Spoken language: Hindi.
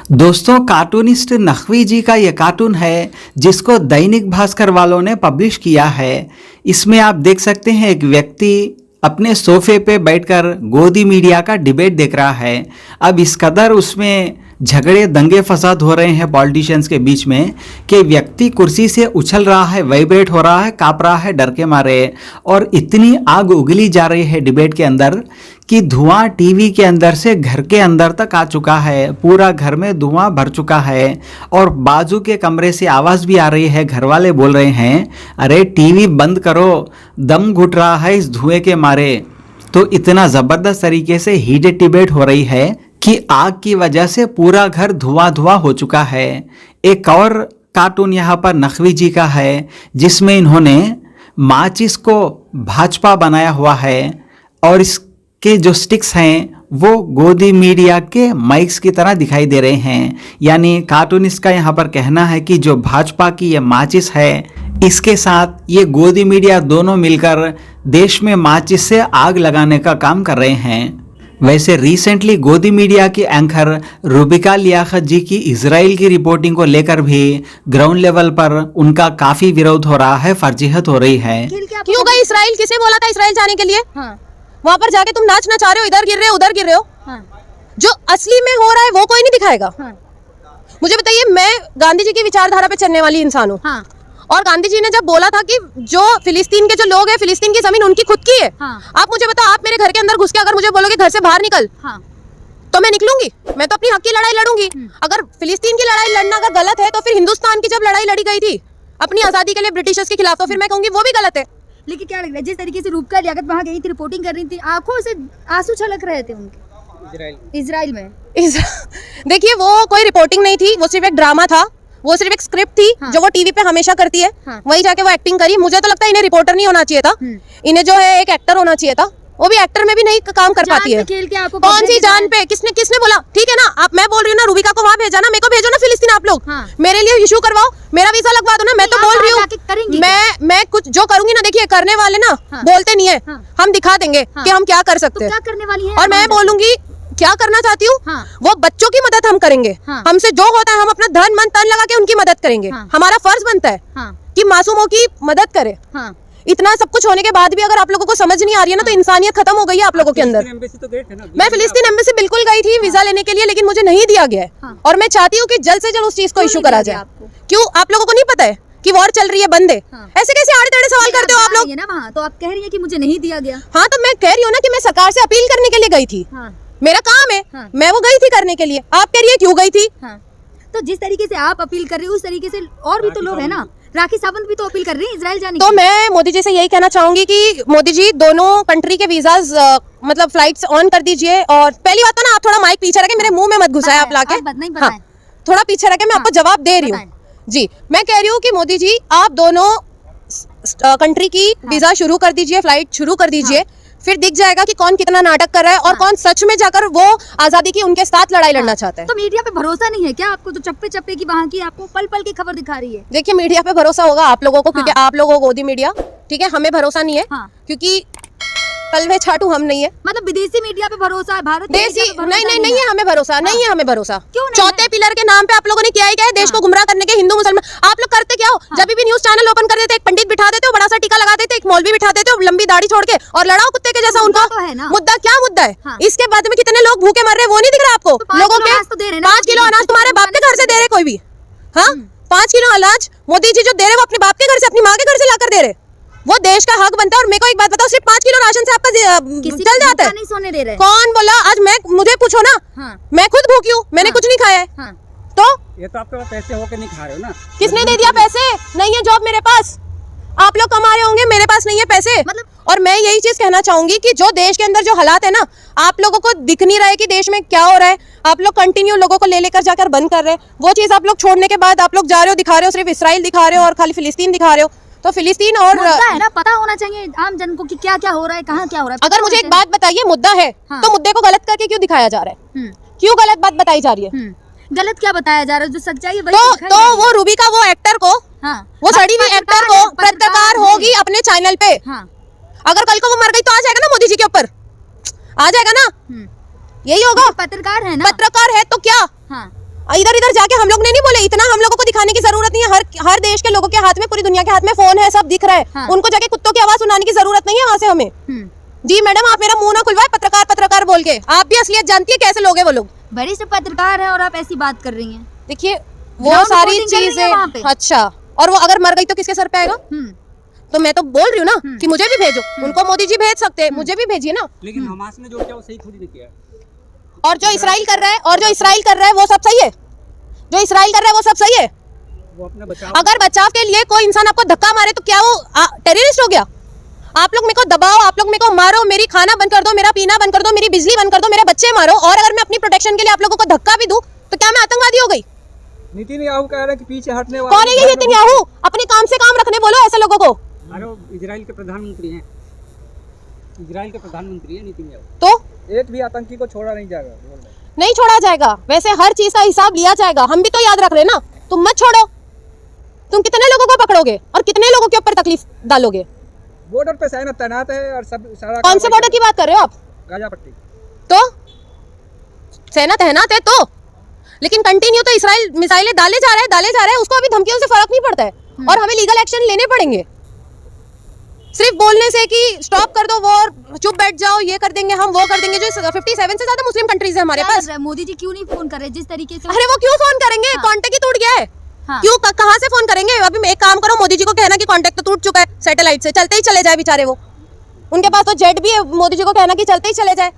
दोस्तों, कार्टूनिस्ट नकवी जी का ये कार्टून है जिसको दैनिक भास्कर वालों ने पब्लिश किया है। इसमें आप देख सकते हैं एक व्यक्ति अपने सोफे पे बैठकर गोदी मीडिया का डिबेट देख रहा है। अब इस कदर उसमें झगड़े दंगे फसाद हो रहे हैं पॉलिटिशियंस के बीच में कि व्यक्ति कुर्सी से उछल रहा है, वाइब्रेट हो रहा है, काँप रहा है डर के मारे, और इतनी आग उगली जा रही है डिबेट के अंदर कि धुआं टीवी के अंदर से घर के अंदर तक आ चुका है। पूरा घर में धुआं भर चुका है और बाजू के कमरे से आवाज़ भी आ रही है। घर वाले बोल रहे हैं, अरे टीवी बंद करो, दम घुट रहा है इस धुएं के मारे। तो इतना ज़बरदस्त तरीके से हीटेड डिबेट हो रही है कि आग की वजह से पूरा घर धुआं धुआं हो चुका है। एक और कार्टून यहाँ पर नकवी जी का है जिसमें इन्होंने माचिस को भाजपा बनाया हुआ है और इसके जो स्टिक्स हैं वो गोदी मीडिया के माइक्स की तरह दिखाई दे रहे हैं। यानी कार्टूनिस्ट का यहाँ पर कहना है कि जो भाजपा की ये माचिस है, इसके साथ ये गोदी मीडिया दोनों मिलकर देश में माचिस से आग लगाने का काम कर रहे हैं। वैसे रिसेंटली गोदी मीडिया की एंकर रूबिका लियाकत जी की इजराइल की रिपोर्टिंग को लेकर भी ग्राउंड लेवल पर उनका काफी विरोध हो रहा है, फर्जीहत हो रही है। क्यों गई इजराइल? किसने बोला था इजराइल जाने के लिए? वहाँ पर जाके तुम नाच नचा रहे हो, इधर गिर रहे हो, उधर गिर रहे हो। जो असली में हो रहा है वो कोई नहीं दिखाएगा। मुझे बताइए, मैं गांधी जी की विचारधारा पे चलने वाली इंसान हूँ। और गांधी जी ने जब बोला था कि जो फिलिस्तीन के जो लोग हैं, फिलिस्तीन की जमीन उनकी खुद की है। आप मुझे बताओ, आप मेरे घर के अंदर घुस के अगर मुझे बोलोगे घर से बाहर निकल, तो मैं निकलूंगी? मैं तो अपनी हक की लड़ाई लड़ूंगी। अगर फिलिस्तीन की लड़ाई लड़ना अगर गलत है तो फिर हिंदुस्तान की जब लड़ाई लड़ी गई थी अपनी आजादी के लिए ब्रिटिशर्स के खिलाफ, तो फिर मैं कहूंगी वो भी गलत है। लेकिन क्या लग रहा है, जिस तरीके से रूबिका लियाकत वहाँ गई थी, रिपोर्टिंग कर रही थी, आंखों से आंसू छलक रहे थे उनके इजराइल में। देखिए, वो कोई रिपोर्टिंग नहीं थी, वो सिर्फ एक ड्रामा था, वो सिर्फ एक स्क्रिप्ट थी। जो वो टीवी पे हमेशा करती है, वही जाके वो एक्टिंग करी। मुझे तो लगता है इन्हें रिपोर्टर नहीं होना चाहिए था, इन्हें जो है एक एक्टर होना चाहिए था। वो भी एक्टर में भी नहीं काम कर पाती है। कौन सी जान पे? किसने बोला? ठीक है ना, आप, मैं बोल रही हूँ ना, रूबिका को वहाँ भेजा ना, मेरे को भेजो ना फिलिस्तीन। आप लोग मेरे लिए इशू करवाओ, मेरा वीजा लगवा दो ना। मैं तो बोल रही हूँ, मैं कुछ जो करूंगी ना, देखिए करने वाले ना बोलते नहीं है, हम दिखा देंगे कि हम क्या कर सकते हैं। और मैं बोलूंगी क्या करना चाहती हूँ, वो बच्चों की मदद हम करेंगे। हमसे जो होता है हम अपना धन मन तन लगा के उनकी मदद करेंगे। हमारा फर्ज बनता है कि मासूमों की मदद करें। इतना सब कुछ होने के बाद भी अगर आप लोगों को समझ नहीं आ रही है ना, तो इंसानियत खत्म हो गई है आप लोगों के अंदर। मैं फिलिस्तीन एम्बेसी बिल्कुल गई थी वीजा लेने के लिए, लेकिन मुझे नहीं दिया गया है। और मैं चाहती हूँ कि जल्द से जल्द उस चीज को इशू करा जाए। क्यों आप लोगों को नहीं पता है कि वॉर चल रही है, बंद है? ऐसे कैसे आड़े टेढ़े सवाल करते हो आप लोग? तो आप कह रही है कि मुझे नहीं दिया गया। हाँ, तो मैं कह रही हूँ ना कि मैं सरकार से अपील करने के लिए गई थी, मेरा काम है। मैं वो गई थी करने के लिए। आप कह रही है क्यों गई थी? तो जिस तरीके से आप अपील कर रही हो उस तरीके से और भी तो लोग हैं ना, राखी सावंत भी तो अपील कर रही है इजराइल जाने तो मैं मोदी जी से यही कहना चाहूंगी कि मोदी जी दोनों कंट्री के वीजाज मतलब फ्लाइट्स ऑन कर दीजिए। और पहली बात तो ना, आप थोड़ा माइक पीछे रखे, मेरे मुंह में मत घुसाए आप लाके। थोड़ा पीछे रखे, मैं आपको जवाब दे रही हूँ जी। मैं कह रही हूँ कि मोदी जी आप दोनों कंट्री की वीजा शुरू कर दीजिए, फ्लाइट शुरू कर दीजिए। फिर दिख जाएगा कि कौन कितना नाटक कर रहा है और कौन सच में जाकर वो आजादी की उनके साथ लड़ाई लड़ना चाहता है। तो मीडिया पे भरोसा नहीं है क्या आपको? तो चप्पे चप्पे की वहाँ की आपको पल पल की खबर दिखा रही है। देखिए, मीडिया पे भरोसा होगा आप लोगों को, क्योंकि आप लोगों को गोदी मीडिया, ठीक है, हमें भरोसा नहीं है क्योंकि कलवे छाटू हम नहीं है। मतलब विदेशी मीडिया पे भरोसा है, भारत देसी नहीं है हमें भरोसा, नहीं है हमें भरोसा। चौथे पिलर के नाम पे आप लोगों ने किया ही क्या है? देश को गुमराह करने के हिंदू मुसलमान। आप लोग करते क्या हो? जब भी न्यूज चैनल ओपन कर देते, एक पंडित बिठा देते हो, बड़ा सा टीका लगा देते, एक मौलवी बिठा देते हो, लंबी दाढ़ी छोड़ के, और लड़ाओ कुत्ते के जैसा उनको। मुद्दा क्या मुद्दा है? इसके बाद में कितने लोग भूखे मर रहे, वो नहीं दिख रहा आपको? लोगों के 5 किलो अनाज तुम्हारे बाप के घर से दे रहे कोई भी? हाँ, 5 किलो अनाज मोदी जी जो दे रहे वो अपने बाप के घर से, अपनी माँ के घर से लाकर दे रहे। वो देश का हक बनता है। और मेरे को एक बात बताओ, सिर्फ 5 किलो राशन से आपका चल जाता है? नहीं सोने दे रहे। कौन बोला? आज मुझे पूछो ना, मैं खुद भूखी हूँ, मैंने कुछ नहीं खाया है। तो ये तो आपके पास पैसे होके नहीं खा रहे हो ना। किसने दे दिया पैसे? नहीं है जॉब मेरे पास, आप लोग कमा रहे होंगे, मेरे पास नहीं है पैसे। और मैं यही चीज कहना चाहूंगी कि जो देश के अंदर जो हालात है ना, आप लोगों को दिख नहीं रहा है कि देश में क्या हो रहा है। आप लोग कंटिन्यू लोगों को लेकर जाकर बंद कर रहे हैं। वो चीज आप लोग छोड़ने के बाद आप लोग जा रहे हो, दिखा रहे हो सिर्फ इसराइल दिखा रहे हो और खाली फिलिस्तीन दिखा रहे हो। तो फिलिस्तीन और है ना, पता होना चाहिए आम जन को कि क्या क्या हो रहा है, कहाँ क्या हो रहा है। अगर मुझे एक बात बताइए, मुद्दा है तो मुद्दे को गलत करके क्यों दिखाया जा रहा है? क्यों गलत बात बताई जा रही है? गलत क्या बताया जा रहा है? जो सच्चाई है तो वो रूबिका, वो एक्टर को, वो सड़ी हुई एक्टर को पत्रकार होगी अपने चैनल पे। अगर कल को वो मर गई तो आ जाएगा ना मोदी जी के ऊपर, आ जाएगा ना? यही होगा। पत्रकार है ना, पत्रकार है तो क्या? इधर इधर जाके हम लोग ने नहीं बोले, इतना हम लोगों को दिखाने की जरूरत नहीं है। हर देश के लोगों के हाथ में, पूरी दुनिया के हाथ में फोन है, सब दिख रहा है। हाँ। उनको जाके कुत्तों की आवाज सुनाने की जरूरत नहीं है वहां से हमें। जी मैडम, आप मेरा मुंह ना खुलवाए पत्रकार पत्रकार बोल के। आप भी असलियत जानती है कैसे लोग हैं वो लोग। वरिष्ठ पत्रकार है और आप ऐसी बात कर रही हैं। देखिए वो Ground सारी reporting कर रही है वहाँ पे। चीजें, अच्छा, और वो अगर मर गई तो किसके सर पे आएगा? तो मैं तो बोल रही हूँ ना कि मुझे भी भेजो। उनको मोदी जी भेज सकते हैं, मुझे भी भेजिए ना। लेकिन हमास ने जो किया वो सही थोड़ी नहीं किया। और जो इसराइल कर रहा है वो सब सही है? जो इसराइल कर रहा है वो सब सही है? वो अपना बचाव, अगर बचाव के लिए कोई इंसान आपको धक्का मारे तो क्या वो टेररिस्ट हो गया? आप लोग मेरे को दबाओ, आप लोग मेरे को मारो, मेरी खाना बंद कर दो, मेरा पीना बंद कर दो, मेरी बिजली बंद कर दो, मेरे बच्चे मारो, और अगर मैं अपनी प्रोटेक्शन के लिए आप लोगों को धक्का भी दूं तो क्या मैं आतंकवादी हो गई? नेतन्याहू कह रहा है कि पीछे हटने वाले कौन है ये नेतन्याहू? अपने काम से काम रखने बोलो ऐसे लोगों को। अरे वो इजराइल के प्रधानमंत्री हैं, इजराइल के प्रधानमंत्री हैं नेतन्याहू। तो एक भी आतंकी को छोड़ा नहीं जाएगा, बोल रहे हैं। नहीं छोड़ा जाएगा, वैसे हर चीज का हिसाब लिया जाएगा। हम भी तो याद रख रहे हैं ना। तुम मत छोड़ो, तुम कितने लोगों को पकड़ोगे और कितने लोगों के ऊपर तकलीफ डालोगे? बॉर्डर पे सेना तैनात है और सब सारा कौन से बॉर्डर की बात कर रहे हो आप? गाजा पट्टी। तो सेना तैनात है तो, लेकिन कंटिन्यू तो इसराइल मिसाइलें डाले जा रहा है, उसको अभी धमकियों से फर्क नहीं पड़ता है और हमें लीगल एक्शन लेने पड़ेंगे। सिर्फ बोलने से कि स्टॉप कर दो वॉर, चुप बैठ जाओ, ये कर देंगे हम, वो कर देंगे। जो 57 से ज्यादा मुस्लिम कंट्रीज है हमारे क्या पास। लग रहा है, मोदी जी क्यों नहीं फोन कर रहे जिस तरीके से? अरे वो क्यों फोन करेंगे? कांटेक्ट ही टूट गया है। हाँ। क्यों, कहाँ से फोन करेंगे? अभी एक काम करो, मोदी जी को कहना कि कांटेक्ट तो टूट चुका है सैटेलाइट से, चलते ही चले जाए बेचारे वो। उनके पास तो जेट भी है, मोदी जी को कहना कि चलते ही चले जाए।